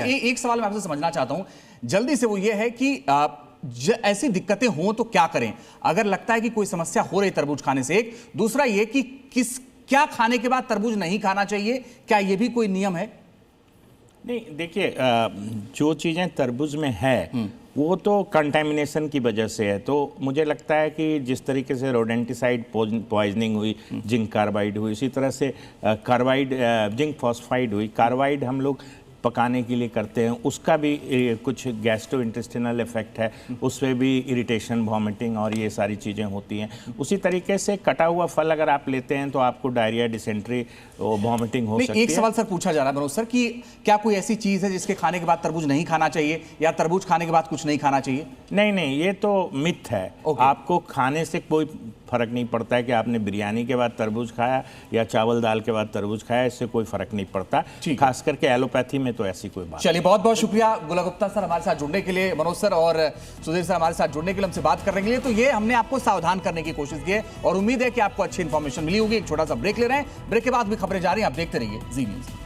है। एक सवाल मैं आपसे समझना चाहता हूं जल्दी से, वो ये है कि ऐसी दिक्कतें हों तो क्या करें अगर लगता है कि कोई समस्या हो रही तरबूज खाने से। एक दूसरा ये कि क्या खाने के बाद तरबूज नहीं खाना चाहिए, क्या ये भी कोई नियम है? नहीं, देखिए, जो चीज़ें तरबूज में है वो तो कंटेमिनेशन की वजह से है। तो मुझे लगता है कि जिस तरीके से रोडेंटिसाइड पॉइजनिंग हुई, जिंक कार्बाइड हुई, इसी तरह से कार्बाइड जिंक फॉस्फाइड हुई। कार्बाइड हम लोग पकाने के लिए करते हैं, उसका भी कुछ गैस्ट्रो इंटेस्टिनल इफेक्ट है, उससे भी इरिटेशन, वॉमिटिंग और ये सारी चीज़ें होती हैं। उसी तरीके से कटा हुआ फल अगर आप लेते हैं तो आपको डायरिया, डिसेंट्री, वॉमिटिंग हो सकती है। एक सवाल सर पूछा जा रहा है मनोज सर कि क्या कोई ऐसी चीज़ है जिसके खाने के बाद तरबूज नहीं खाना चाहिए, या तरबूज खाने के बाद कुछ नहीं खाना चाहिए? नहीं, ये तो मिथ है। आपको खाने से कोई फर्क नहीं पड़ता है कि आपने बिरयानी के बाद तरबूज खाया या चावल दाल के बाद तरबूज खाया, इससे कोई फर्क नहीं पड़ता। खास करके एलोपैथी में तो ऐसी कोई बात। चलिए, बहुत बहुत शुक्रिया गोला गुप्ता सर हमारे साथ जुड़ने के लिए, मनोज सर और सुधीर सर हमारे साथ जुड़ने के लिए, हमसे बात करने के लिए। तो ये हमने आपको सावधान करने की कोशिश की है और उम्मीद है कि आपको अच्छी इंफॉर्मेशन मिली होगी। एक छोटा सा ब्रेक ले रहे हैं, ब्रेक के बाद भी खबरें जा रही हैं, आप देखते रहिए जी न्यूज़।